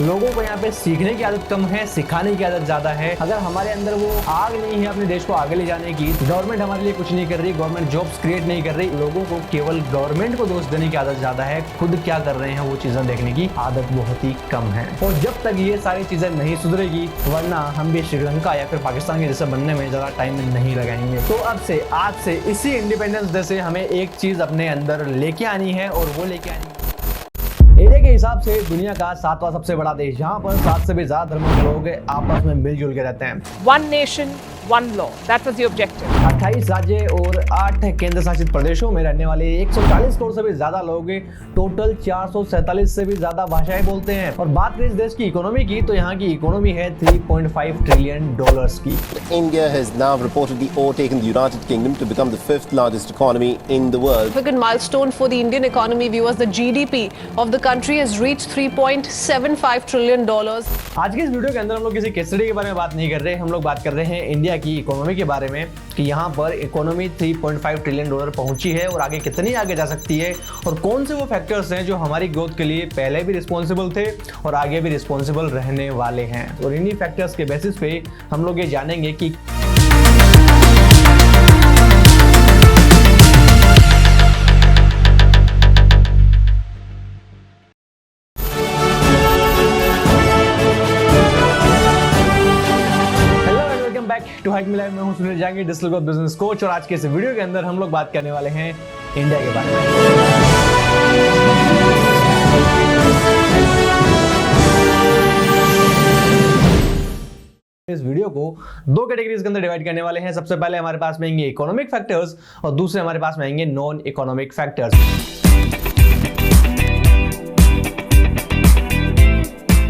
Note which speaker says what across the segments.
Speaker 1: लोगों को यहाँ पे सीखने की आदत कम है, सिखाने की आदत ज्यादा है। अगर हमारे अंदर वो आग नहीं है अपने देश को आगे ले जाने की, गवर्नमेंट हमारे लिए कुछ नहीं कर रही, गवर्नमेंट जॉब्स क्रिएट नहीं कर रही, लोगों को केवल गवर्नमेंट को दोष देने की आदत ज्यादा है, खुद क्या कर रहे हैं वो चीजें देखने की आदत बहुत ही कम है। और जब तक ये सारी चीजें नहीं सुधरेगी, वरना हम भी श्रीलंका या फिर पाकिस्तान के जैसे बनने में ज्यादा टाइम नहीं लगाएंगे। तो अब से आज से इसी इंडिपेंडेंस डे से हमें एक चीज अपने अंदर लेके आनी है, और वो लेके आनी है एरिया के हिसाब से दुनिया का 7वां सबसे बड़ा देश, जहां पर 7 से भी ज्यादा धर्मों के लोग आपस में मिलजुल के रहते हैं।
Speaker 2: One nation, one law. That was the objective.
Speaker 1: 28 राज्य और 8 केंद्र शासित प्रदेशों में रहने वाले 140 करोड़ से भी ज्यादा लोग टोटल 447 से भी ज्यादा भाषाएं बोलते हैं। और बात करें इस देश की इकोनॉमी की, तो यहाँ की इकोनॉमी है $3.5 ट्रिलियन की।
Speaker 3: India has now reportedly overtaken the United Kingdom to become the 5th largest economy in the world.
Speaker 4: Significant milestone for the Indian economy, viewers. The GDP of the country has reached $3.75 trillion.
Speaker 1: आज के इस video के अंदर हम लोग किसी case study के बारे में बात नहीं कर रहे, हम लोग बात कर रहे हैं इंडिया की इकोनॉमी के बारे में, कि यहाँ पर इकोनॉमी $3.5 ट्रिलियन पहुंची है और आगे कितनी आगे जा सकती है, और कौन से वो फैक्टर्स हैं जो हमारी ग्रोथ के लिए पहले भी रिस्पॉन्सिबल थे और आगे भी रिस्पॉन्सिबल रहने वाले हैं। और इन्हीं फैक्टर्स के बेसिस पे हम लोग ये जानेंगे कि टू हाइक में लाइव में हूं Sunil Jangi, digital growth business coach. और आज के इस वीडियो के अंदर हम लोग बात करने वाले हैं इंडिया के बारे में। इस वीडियो को 2 कैटेगरीज के अंदर डिवाइड करने वाले हैं। सबसे पहले हमारे पास में आएंगे इकोनॉमिक फैक्टर्स और दूसरे हमारे पास में आएंगे नॉन इकोनॉमिक फैक्टर्स।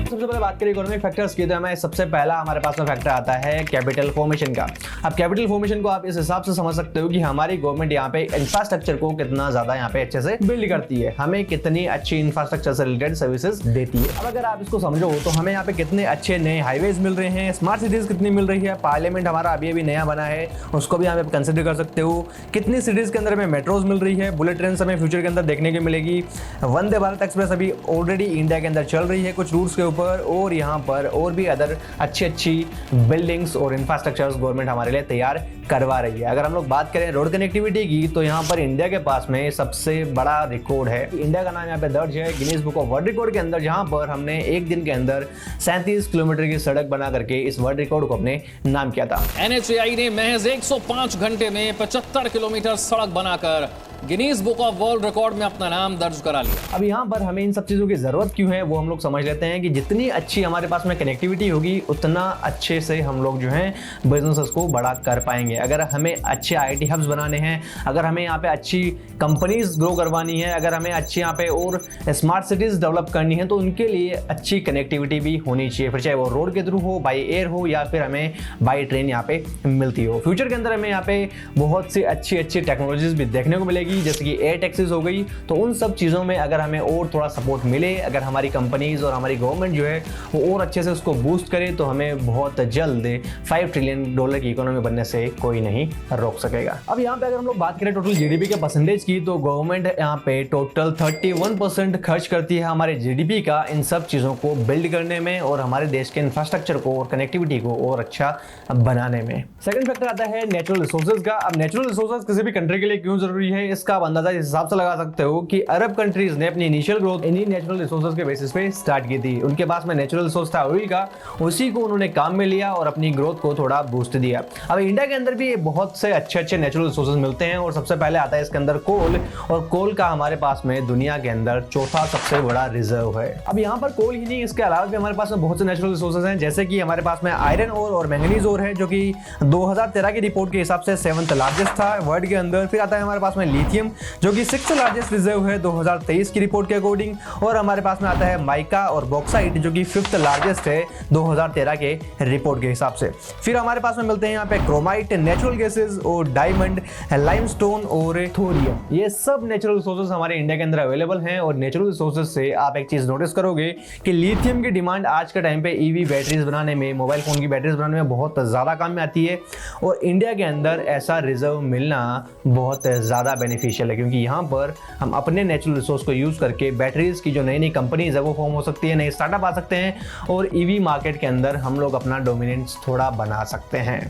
Speaker 1: सबसे पहले बात करें इकोनॉमिक फैक्टर्स की, तो हमें सबसे पहला हमारे पास में फैक्टर आता है कैपिटल फॉर्मेशन का। अब कैपिटल फॉर्मेशन को आप इस हिसाब से समझ सकते हो कि हमारी गवर्नमेंट यहाँ पे इंफ्रास्ट्रक्चर को कितना ज्यादा यहाँ पे अच्छे से बिल्ड करती है, हमें कितनी अच्छी इंफ्रास्ट्रक्चर से रिलेटेड सर्विसेज देती है। अब अगर आप इसको समझो तो हमें यहाँ पे कितने अच्छे नए हाईवेज मिल रहे हैं, स्मार्ट सिटीज कितनी मिल रही है, पार्लियामेंट हमारा अभी अभी नया बना है, उसको भी यहाँ पे कंसिडर कर सकते हो। कितनी सिटीज के अंदर हमें मेट्रोज मिल रही है, बुलेट ट्रेन हमें फ्यूचर के अंदर देखने को मिलेगी। वंदे भारत एक्सप्रेस अभी ऑलरेडी इंडिया के अंदर चल रही है कुछ रूट्स के ऊपर, और यहाँ पर और भी अदर अच्छी बिल्डिंग्स और इंफ्रास्ट्रक्चर्स गवर्नमेंट हमारे लिए तैयार करवा रही है। अगर हम लोग बात करें रोड कनेक्टिविटी की, तो यहाँ पर इंडिया के पास में सबसे बड़ा रिकॉर्ड है। इंडिया का नाम यहाँ पे दर्ज है Guinness book of world record के अंदर, जहाँ पर हमने एक दिन के अंदर 37 किलोमीटर की सड़क बना करके इस वर्ल्ड रिकॉर्ड को अपने नाम किया था।
Speaker 5: NHAI ने महज 105 घंटे में 75 किलोमीटर सड़क बनाकर Guinness book of world record में अपना नाम दर्ज करा लिया।
Speaker 1: अब यहाँ पर हमें इन सब चीजों की जरूरत क्यों है वो हम लोग समझ लेते हैं कि जितनी अच्छी हमारे पास में कनेक्टिविटी होगी, उतना अच्छे से हम लोग जो है बिजनेसेस को बड़ा कर पाएंगे। अगर हमें अच्छे IIT हब्स बनाने हैं, अगर हमें यहाँ पे अच्छी कंपनीज ग्रो करवानी है, अगर हमें अच्छी यहाँ पे और स्मार्ट सिटीज डेवलप करनी है, तो उनके लिए अच्छी कनेक्टिविटी भी होनी चाहिए, फिर चाहे वो रोड के थ्रू हो, बाई एयर हो, या फिर हमें बाई ट्रेन यहाँ पे मिलती हो। फ्यूचर के अंदर हमें यहाँ पे बहुत सी अच्छी टेक्नोलॉजीज भी देखने को मिलेगी, जैसे कि एयर टैक्सीज हो गई। तो उन सब चीज़ों में अगर हमें और थोड़ा सपोर्ट मिले, अगर हमारी कंपनीज और हमारी गवर्नमेंट जो है वो और अच्छे से उसको बूस्ट करे, तो हमें बहुत जल्द $5 ट्रिलियन की इकोनॉमी बनने से कोई नहीं रोक सकेगा। अब यहाँ पे अगर हम लोग बात करें टोटल GDP के परसेंटेज की, तो गवर्नमेंट यहाँ पे टोटल 31% खर्च करती है हमारे GDP का इन सब चीज़ों को बिल्ड करने में और हमारे देश के इंफ्रास्ट्रक्चर को और कनेक्टिविटी को और अच्छा बनाने में। सेकंड फैक्टर आता है नेचुरल रिसोर्सेज का। अब नेचुरल रिसोर्सेज किसी भी कंट्री के लिए क्यों जरूरी है, इसका आप अंदाजा इस हिसाब से लगा सकते हो कि अरब कंट्रीज ने अपनी इनिशियल ग्रोथ इन्हीं नेचुरल रिसोर्सेज के बेसिस पे स्टार्ट की थी। उनके पास में नेचुरल रिसोर्स था ऑयल का, उसी को उन्होंने काम में लिया और अपनी ग्रोथ को थोड़ा बूस्ट दिया। अब इंडिया के अंदर भी बहुत से अच्छे नेचुरल रिसोर्सेज मिलते हैं, और सबसे पहले आता है इसके अंदर कोल, और कोल का हमारे पास में दुनिया के अंदर चौथा सबसे बड़ा रिजर्व है। अब यहाँ पर कोल ही नहीं, इसके अलावा भी हमारे पास में बहुत से नेचुरल रिसोर्सेज हैं, जैसे कि हमारे पास में आयरन ओर और मैंगनीज ओर है, जो कि 2013 की रिपोर्ट के हिसाब से 7th लार्जेस्ट था वर्ल्ड के अंदर। फिर आता है हमारे पास में लिथियम, जो कि 6th लार्जेस्ट रिजर्व है 2023 की रिपोर्ट के अकॉर्डिंग। और हमारे पास में आता है माइका और बॉक्साइट, जो कि 5th लार्जेस्ट है 2013 के रिपोर्ट के हिसाब से। फिर हमारे पास में मिलते हैं यहाँ पे क्रोमाइट, नेचुरल गैसेस और डायमंड, लाइमस्टोन और थोरियम। ये सब नेचुरल रिसोर्सेज हमारे इंडिया के अंदर अवेलेबल हैं। और नेचुरल रिसोर्सेज से आप एक चीज नोटिस करोगे कि लिथियम की डिमांड आज के टाइम पे EV बैटरीज बनाने में, मोबाइल फोन की बैटरीज बनाने में बहुत ज्यादा काम में आती है, और इंडिया के अंदर ऐसा रिजर्व मिलना बहुत ज्यादा बेनिफिट बेनिफिशियल है, क्योंकि यहाँ पर हम अपने नेचुरल रिसोर्स को यूज़ करके बैटरीज की जो नई नई कंपनीज है वो फॉर्म हो सकती है, नए स्टार्टअप आ सकते हैं और ईवी मार्केट के अंदर हम लोग अपना डोमिनेंस थोड़ा बना सकते हैं।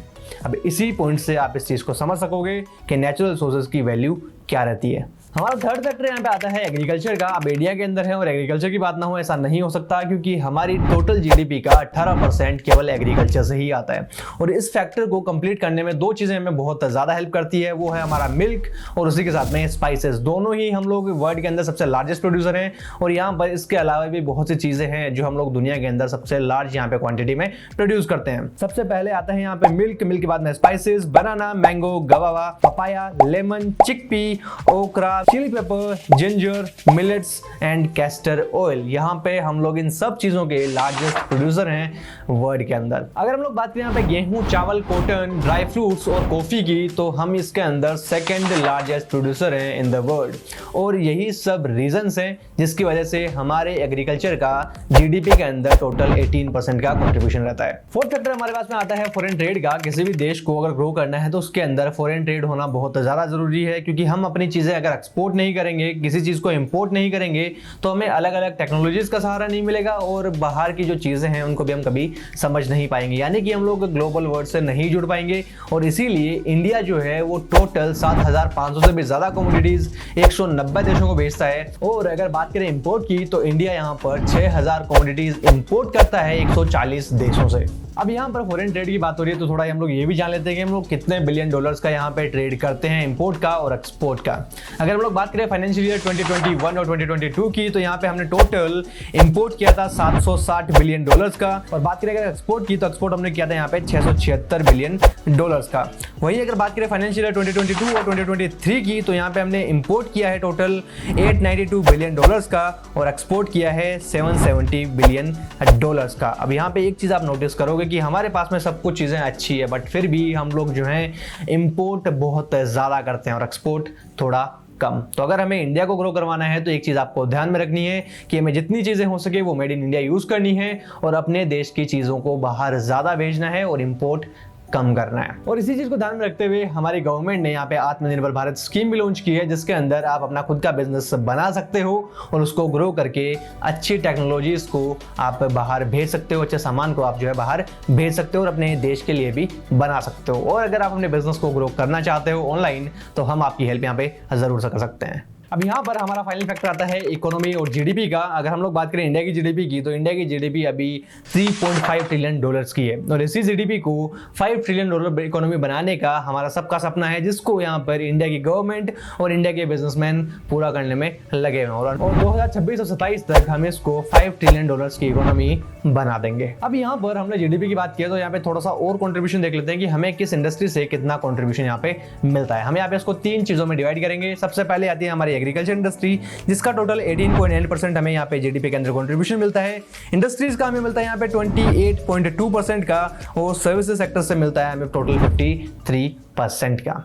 Speaker 1: अब इसी पॉइंट से आप इस चीज़ को समझ सकोगे कि नेचुरल रिसोर्सेज की वैल्यू क्या रहती है। हमारा थर्ड फैक्टर यहाँ पे आता है एग्रीकल्चर का। अब इंडिया के अंदर है और एग्रीकल्चर की बात ना हो ऐसा नहीं हो सकता, क्योंकि हमारी टोटल जीडीपी का 18% केवल एग्रीकल्चर से ही आता है। और इस फैक्टर को कंप्लीट करने में दो चीज़ें हमें बहुत ज़्यादा हेल्प करती है, वो है हमारा मिल्क और उसी के साथ में स्पाइसेस। दोनों ही हम लोग वर्ल्ड के अंदर सबसे लार्जेस्ट प्रोड्यूसर हैं और यहाँ पर इसके अलावा भी बहुत सी चीज़ें हैं जो हम लोग दुनिया के अंदर सबसे लार्ज यहाँ पे क्वांटिटी में प्रोड्यूस करते हैं। सबसे पहले आता है यहाँ पे मिल्क, मिल्क के बाद में spices, banana, mango, guava, papaya, lemon, chickpea, okra, chili pepper, ginger, millets and castor oil. यहाँ पे हम लोग इन सब चीजों के लार्जेस्ट प्रोड्यूसर हैं वर्ल्ड के अंदर। अगर हम लोग बात करें यहाँ पे गेहूं, चावल, कॉटन, ड्राई फ्रूट्स और कॉफी की, तो हम इसके अंदर सेकंड लार्जेस्ट प्रोड्यूसर हैं इन द वर्ल्ड। और यही सब रीजंस हैं जिसकी वजह से हमारे एग्रीकल्चर का जीडीपी के अंदर टोटल 18% का कंट्रीब्यूशन रहता है। फोर्थ फैक्टर हमारे पास में आता है फॉरेन ट्रेड का। किसी भी देश को अगर ग्रो करना है तो उसके अंदर फॉरेन ट्रेड होना बहुत ज्यादा जरूरी है, क्योंकि हम अपनी चीजें अगर एक्सपोर्ट नहीं करेंगे, किसी चीज को इंपोर्ट नहीं करेंगे, तो हमें अलग अलग टेक्नोलॉजीज का सहारा नहीं मिलेगा और बाहर की जो चीजें हैं उनको भी हम कभी समझ नहीं पाएंगे, यानी कि हम लोग ग्लोबल वर्ल्ड से नहीं जुड़ पाएंगे। और इसीलिए इंडिया जो है वो टोटल 7,500 से भी ज्यादा कमोडिटीज 190 देशों को बेचता है। और अगर बात करें इंपोर्ट की, तो इंडिया यहाँ पर 6,000 कमोडिटीज इंपोर्ट करता है 140 देशों से। अब यहाँ पर फॉरेन ट्रेड की बात हो रही है तो थोड़ा हम लोग ये भी जान लेते हैं कि हम लोग कितने बिलियन डॉलर्स का यहाँ पे ट्रेड करते हैं इंपोर्ट का और एक्सपोर्ट का। अगर हम लोग बात करें फाइनेंशियल ईयर 2021 और 2022 की, तो यहाँ पे हमने टोटल इंपोर्ट किया था 760 बिलियन डॉलर्स का। और बात करें अगर एक्सपोर्ट की, तो एक्सपोर्ट हमने किया था यहाँ पे 676 बिलियन डॉलर्स का। वही अगर बात करें फाइनेंशियल ईयर 2022 और 2023 की, तो यहाँ पे हमने इंपोर्ट किया है टोटल 892 बिलियन डॉलर्स का और एक्सपोर्ट किया है 770 बिलियन डॉलर्स का। अब यहाँ पे एक चीज आप नोटिस करोगे कि हमारे पास में सब कुछ चीजें अच्छी है, बट फिर भी हम लोग जो है इंपोर्ट बहुत ज्यादा करते हैं और एक्सपोर्ट थोड़ा कम। तो अगर हमें इंडिया को ग्रो करवाना है तो एक चीज आपको ध्यान में रखनी है कि हमें जितनी चीजें हो सके वो मेड इन इंडिया यूज करनी है और अपने देश की चीजों को बाहर ज्यादा भेजना है और इंपोर्ट कम करना है। और इसी चीज को ध्यान में रखते हुए हमारी गवर्नमेंट ने यहाँ पे आत्मनिर्भर भारत स्कीम भी लॉन्च की है, जिसके अंदर आप अपना खुद का बिजनेस बना सकते हो और उसको ग्रो करके अच्छी टेक्नोलॉजीज को आप बाहर भेज सकते हो, अच्छे सामान को आप जो है बाहर भेज सकते हो और अपने देश के लिए भी बना सकते हो। और अगर आप अपने बिजनेस को ग्रो करना चाहते हो ऑनलाइन, तो हम आपकी हेल्प यहाँ पे जरूर कर सकते हैं। अब यहाँ पर हमारा फाइनल फैक्टर आता है इकोनॉमी और जीडीपी का। अगर हम लोग बात करें इंडिया की जीडीपी की, तो इंडिया की जीडीपी अभी 3.5 ट्रिलियन डॉलर्स की है और इसी जीडीपी को 5 ट्रिलियन डॉलर इकोनॉमी बनाने का हमारा सबका सपना है, जिसको यहाँ पर इंडिया की गवर्नमेंट और इंडिया के बिजनेसमैन पूरा करने में लगे हुए हैं। और 2026 और 27 तक हम इसको 5 ट्रिलियन डॉलर्स की इकोनॉमी बना देंगे। अब यहाँ पर हमने जीडीपी की बात की, तो यहाँ पे थोड़ा सा और कंट्रीब्यूशन देख लेते हैं कि हमें किस इंडस्ट्री से कितना कंट्रीब्यूशन यहाँ पे मिलता है। हम यहाँ पे इसको 3 चीजों में डिवाइड करेंगे। सबसे पहले आती है हमारी एग्रीकल्चर इंडस्ट्री, जिसका टोटल 18.9% हमें यहाँ पे जीडीपी के अंदर कंट्रीब्यूशन मिलता है। इंडस्ट्रीज का हमें मिलता है यहाँ पे 28.2% का और सर्विसेज सेक्टर से मिलता है हमें टोटल 53% का।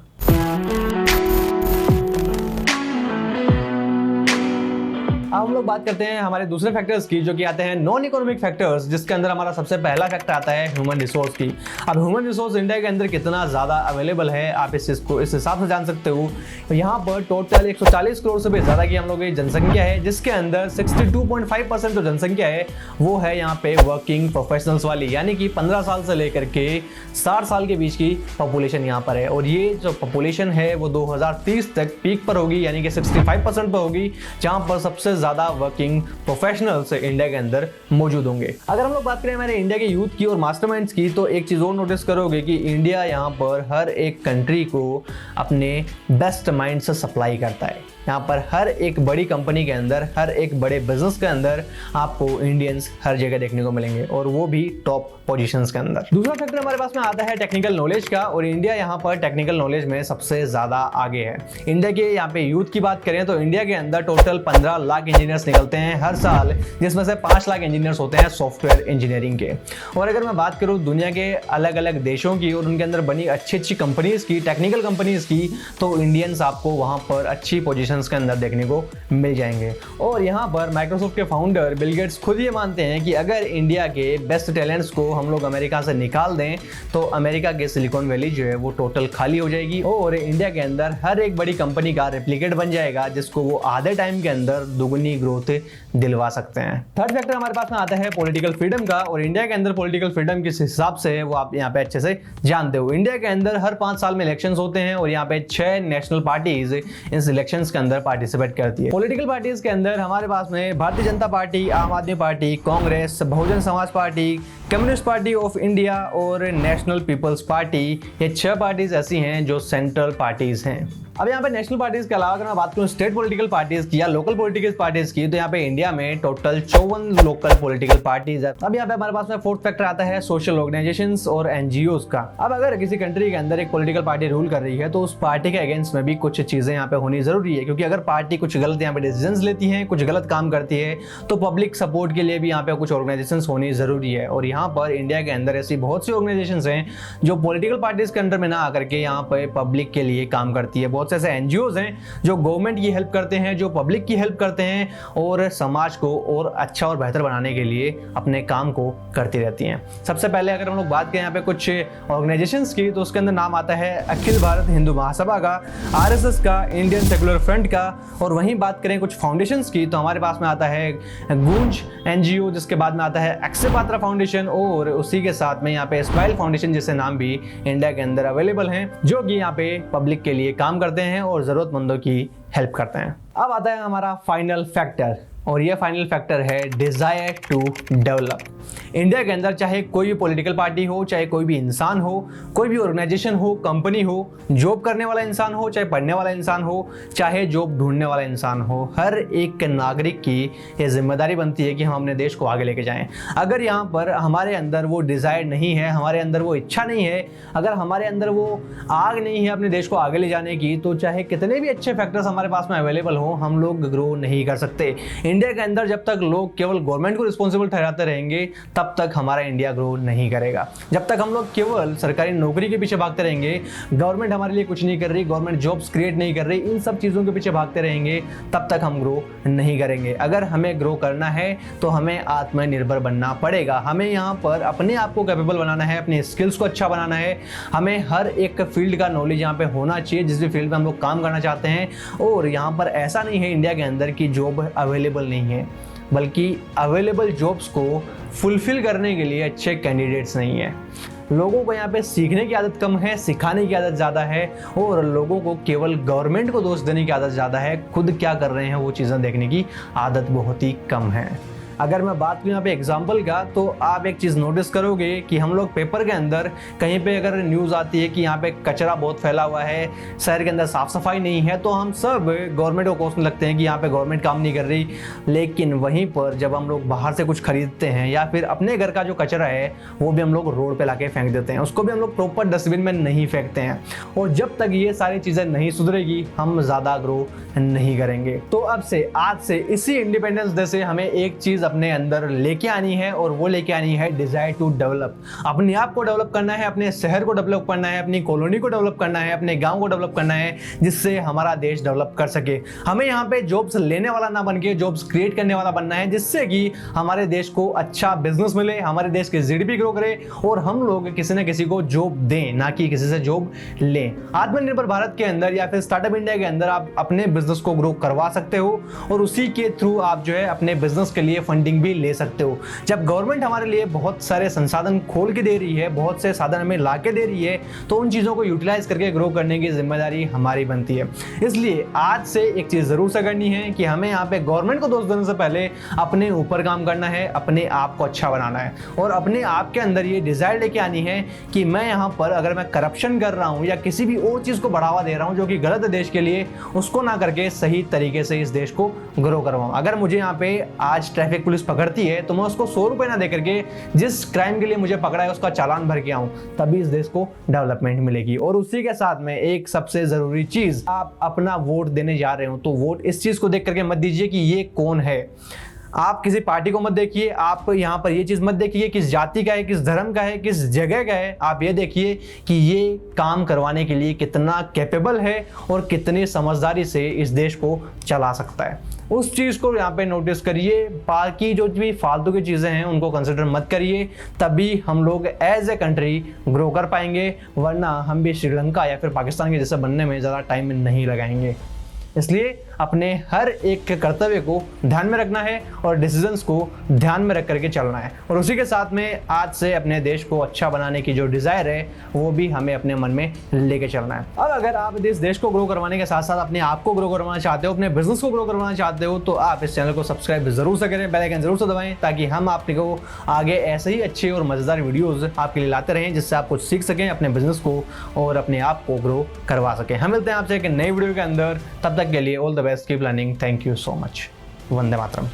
Speaker 1: अब हम लोग बात करते हैं हमारे दूसरे फैक्टर्स की, जो कि आते हैं नॉन इकोनॉमिक फैक्टर्स, जिसके अंदर हमारा सबसे पहला फैक्टर आता है ह्यूमन रिसोर्स की। अब ह्यूमन रिसोर्स इंडिया के अंदर कितना ज्यादा अवेलेबल है आप इस हिसाब से जान सकते हो। यहाँ पर टोटल 140 करोड़ से भी ज्यादा की हम लोग की जनसंख्या है, जिसके अंदर 62.5% जो जनसंख्या है वो है यहाँ पे वर्किंग प्रोफेशनल्स वाली, यानी कि 15 साल से लेकर के 60 साल के बीच की पॉपुलेशन यहाँ पर है। और ये जो पॉपुलेशन है वो 2030 तक पीक पर होगी, यानी कि 65% पर होगी, जहाँ पर सबसे ज्यादा वर्किंग प्रोफेशनल्स इंडिया के अंदर मौजूद होंगे। अगर हम लोग बात करें हमारे इंडिया के यूथ की और मास्टरमाइंड्स की, तो एक चीज और नोटिस करोगे कि इंडिया यहाँ पर हर एक कंट्री को अपने बेस्ट माइंड से सप्लाई करता है। यहाँ पर हर एक बड़ी कंपनी के अंदर, हर एक बड़े बिजनेस के अंदर आपको इंडियंस हर जगह देखने को मिलेंगे और वो भी टॉप पोजीशंस के अंदर। दूसरा फैक्टर हमारे पास में आता है टेक्निकल नॉलेज का, और इंडिया यहाँ पर टेक्निकल नॉलेज में सबसे ज्यादा आगे है। इंडिया के यहाँ पे यूथ की बात करें तो इंडिया के अंदर टोटल 15 लाख इंजीनियर्स निकलते हैं हर साल, जिसमें से 5 लाख इंजीनियर्स होते हैं सॉफ्टवेयर इंजीनियरिंग के। और अगर मैं बात करूँ दुनिया के अलग अलग देशों की और उनके अंदर बनी अच्छी अच्छी कंपनीज की, टेक्निकल कंपनीज की, तो इंडियंस आपको वहाँ पर अच्छी पोजीशन ऑर्गेनाइजेशंस के अंदर देखने को मिल जाएंगे। और यहाँ पर माइक्रोसॉफ्ट के फाउंडर बिल गेट्स खुद ये मानते हैं कि अगर इंडिया के बेस्ट टैलेंट्स को हम लोग अमेरिका से निकाल दें तो अमेरिका के सिलिकॉन वैली जो है वो टोटल खाली हो जाएगी और इंडिया के अंदर हर एक बड़ी कंपनी का रेप्लिकेट बन जाएगा, जिसको वो आधे टाइम के अंदर दुगनी ग्रोथ दिलवा सकते हैं। थर्ड फैक्टर हमारे पास में आता है पॉलिटिकल फ्रीडम का, और इंडिया के अंदर पॉलिटिकल फ्रीडम किस हिसाब से है वो आप यहाँ पे अच्छे से जानते हो। इंडिया के अंदर हर 5 साल में इलेक्शंस होते हैं और यहाँ पे 6 नेशनल पार्टीज इन इलेक्शंस के अंदर पार्टिसिपेट करती है। पॉलिटिकल पार्टीज के अंदर हमारे पास में भारतीय जनता पार्टी, आम आदमी party, Congress, Bahujan Samaj party, communist party of India और नेशनल पीपल्स पार्टी, ये 6 पार्टीज ऐसी हैं जो सेंट्रल पार्टीज हैं। अब यहाँ पे नेशनल पार्टीज के अलावा अगर मैं बात करूँ स्टेट पॉलिटिकल पार्टीज की या लोकल पॉलिटिकल पार्टीज की, तो यहाँ पे इंडिया में टोटल 54 लोकल पॉलिटिकल पार्टीज है। अब यहाँ पे हमारे पास में फोर्थ फैक्टर आता है सोशल ऑर्गेनाइजेशंस और एनजीओज का। अब अगर किसी कंट्री के अंदर एक पॉलिटिकल पार्टी रूल कर रही है तो उस पार्टी के अगेंस्ट में भी कुछ चीजें यहाँ पे होनी जरूरी है, क्योंकि अगर पार्टी कुछ गलत यहाँ पे डिसीजंस लेती है, कुछ गलत काम करती है, तो पब्लिक सपोर्ट के लिए भी यहाँ पे कुछ ऑर्गेनाइजेशंस होनी जरूरी है। और यहाँ पर इंडिया के अंदर ऐसी बहुत सी ऑर्गेनाइजेशंस हैं जो पॉलिटिकल पार्टीज के अंडर में ना आकर के यहाँ पे पब्लिक के लिए काम करती है। बहुत से ऐसे एनजीओज हैं जो गवर्नमेंट की हेल्प करते हैं, जो पब्लिक की हेल्प करते हैं और समाज को और अच्छा और बेहतर बनाने के लिए अपने काम को करती रहती हैं। सबसे पहले अगर हम लोग बात करें यहाँ पे कुछ ऑर्गेनाइजेशंस की, तो उसके अंदर नाम आता है अखिल भारत हिंदू महासभा का, आरएसएस का, इंडियन सेकुलर फ्रंट का। और वहीं बात करें कुछ फाउंडेशंस की, तो हमारे पास में आता है गूंज एनजीओ, जिसके बाद में आता है अक्षय पात्रा फाउंडेशन और उसी के साथ में यहाँ पे स्माइल फाउंडेशन जैसे नाम भी इंडिया के अंदर अवेलेबल हैं, जो कि यहाँ पे पब्लिक के लिए काम करते हैं और जरूरतमंदों की हेल्प करते हैं। अब आता है हमारा फाइनल फैक्टर, और ये फाइनल फैक्टर है डिजायर टू डेवलप। इंडिया के अंदर चाहे कोई भी पॉलिटिकल पार्टी हो, चाहे कोई भी इंसान हो, कोई भी ऑर्गेनाइजेशन हो, कंपनी हो, जॉब करने वाला इंसान हो, चाहे पढ़ने वाला इंसान हो, चाहे जॉब ढूंढने वाला इंसान हो, हर एक नागरिक की ये जिम्मेदारी बनती है कि हम अपने देश को आगे लेके जाएं। अगर यहाँ पर हमारे अंदर वो डिजायर नहीं है, हमारे अंदर वो इच्छा नहीं है, अगर हमारे अंदर वो आग नहीं है अपने देश को आगे ले जाने की, तो चाहे कितने भी अच्छे फैक्टर्स हमारे पास में अवेलेबल हो, हम लोग ग्रो नहीं कर सकते। इंडिया के अंदर जब तक लोग केवल गवर्नमेंट को रिस्पॉन्सिबल ठहराते रहेंगे, तब तक हमारा इंडिया ग्रो नहीं करेगा। जब तक हम लोग केवल सरकारी नौकरी के पीछे भागते रहेंगे, गवर्नमेंट हमारे लिए कुछ नहीं कर रही, गवर्नमेंट जॉब्स क्रिएट नहीं कर रही, इन सब चीज़ों के पीछे भागते रहेंगे, तब तक हम ग्रो नहीं करेंगे। अगर हमें ग्रो करना है तो हमें आत्मनिर्भर बनना पड़ेगा। हमें यहाँ पर अपने आप को कैपेबल बनाना है, अपने स्किल्स को अच्छा बनाना है। हमें हर एक फील्ड का नॉलेज यहाँ पे होना चाहिए जिस भी फील्ड में हम लोग काम करना चाहते हैं। और यहाँ पर ऐसा नहीं है इंडिया के अंदर की जॉब अवेलेबल नहीं है, बल्कि अवेलेबल जॉब्स को फुलफिल करने के लिए अच्छे कैंडिडेट्स नहीं है। लोगों को यहाँ पे सीखने की आदत कम है, सिखाने की आदत ज़्यादा है, और लोगों को केवल गवर्नमेंट को दोष देने की आदत ज़्यादा है। खुद क्या कर रहे हैं वो चीज़ें देखने की आदत बहुत ही कम है। अगर मैं बात करूँ यहाँ पे एग्जाम्पल का, तो आप एक चीज़ नोटिस करोगे कि हम लोग पेपर के अंदर कहीं पे अगर न्यूज़ आती है कि यहाँ पे कचरा बहुत फैला हुआ है, शहर के अंदर साफ़ सफाई नहीं है, तो हम सब गवर्नमेंट को कोसने लगते हैं कि यहाँ पे गवर्नमेंट काम नहीं कर रही। लेकिन वहीं पर जब हम लोग बाहर से कुछ खरीदते हैं या फिर अपने घर का जो कचरा है वो भी हम लोग रोड पर ला के फेंक देते हैं, उसको भी हम लोग प्रॉपर डस्टबिन में नहीं फेंकते हैं। और जब तक ये सारी चीज़ें नहीं सुधरेगी, हम ज़्यादा ग्रो नहीं करेंगे। तो अब से, आज से, इसी इंडिपेंडेंस डे से हमें एक चीज़ अपने अंदर लेके आनी है, और वो लेके आनी है डिजायर टू डेवलप। अपने आप को डेवलप करना है, अपने शहर को डेवलप करना है, अपनी कॉलोनी को डेवलप करना है, अपने गांव को डेवलप करना है, जिससे हमारा देश डेवलप कर सके। हमें यहाँ पे जॉब्स लेने वाला ना बन के जॉब्स क्रिएट करने वाला बनना है, जिससे कि हमारे देश को अच्छा बिजनेस मिले, हमारे देश की जीडीपी ग्रो करे और हम लोग किसी न किसी को जॉब दें, ना कि किसी से जॉब लें। आत्मनिर्भर भारत के अंदर या फिर स्टार्टअप इंडिया के अंदर आप अपने बिजनेस को ग्रो करवा सकते हो, और उसी के थ्रू आप जो है अपने बिजनेस के लिए फंडिंग भी ले सकते हो। जब गवर्नमेंट हमारे लिए बहुत सारे संसाधन खोल के दे रही है, बहुत से साधन हमें ला के दे रही है, तो उन चीज़ों को यूटिलाइज करके ग्रो करने की जिम्मेदारी हमारी बनती है। इसलिए आज से एक चीज़ ज़रूर से करनी है कि हमें यहाँ पे गवर्नमेंट को दोष देने से पहले अपने ऊपर काम करना है, अपने आप को अच्छा बनाना है, और अपने आप के अंदर ये डिज़ायर लेके आनी है कि मैं यहाँ पर अगर मैं करप्शन कर रहा हूँ या किसी भी और चीज़ को बढ़ावा दे रहा हूँ जो कि गलत है देश के लिए, उसको ना करके सही तरीके से इस देश को ग्रो करवाऊँ। अगर मुझे यहाँ पे आज ट्रैफिक पुलिस पकड़ती है तो मैं उसको 100 रुपए ना दे करके जिस क्राइम के लिए मुझे पकड़ा है उसका चालान भर के आऊं, तभी इस देश को डेवलपमेंट मिलेगी। और उसी के साथ में एक सबसे जरूरी चीज, आप अपना वोट देने जा रहे हो तो वोट इस चीज को देख करके मत दीजिए कि ये कौन है। आप किसी पार्टी को मत देखिए, आप यहाँ पर ये चीज़ मत देखिए किस जाति का है, किस धर्म का है, किस जगह का है। आप ये देखिए कि ये काम करवाने के लिए कितना कैपेबल है और कितनी समझदारी से इस देश को चला सकता है। उस चीज़ को यहाँ पे नोटिस करिए। बाकी जो भी फालतू की चीज़ें हैं उनको कंसिडर मत करिए, तभी हम लोग एज ए कंट्री ग्रो कर पाएंगे, वरना हम भी श्रीलंका या फिर पाकिस्तान के जैसा बनने में ज़्यादा टाइम नहीं लगाएंगे। इसलिए अपने हर एक कर्तव्य को ध्यान में रखना है और डिसीजंस को ध्यान में रख करके चलना है, और उसी के साथ में आज से अपने देश को अच्छा बनाने की जो डिज़ायर है वो भी हमें अपने मन में लेके चलना है। अब अगर आप इस देश को ग्रो करवाने के साथ साथ अपने आप को ग्रो करवाना चाहते हो, अपने बिजनेस को ग्रो करवाना चाहते हो, तो आप इस चैनल को सब्सक्राइब जरूर से करें, बेल आइकन जरूर से दबाएं, ताकि हम आपको आगे ऐसे ही अच्छे और मज़ेदार वीडियोज़ आपके लिए लाते रहें, जिससे आप कुछ सीख सकें, अपने बिजनेस को और अपने आप को ग्रो करवा सकें। हम मिलते हैं आपसे एक नई वीडियो के अंदर, तब तक के लिए all the best, keep learning, thank you so much, Vande Mataram.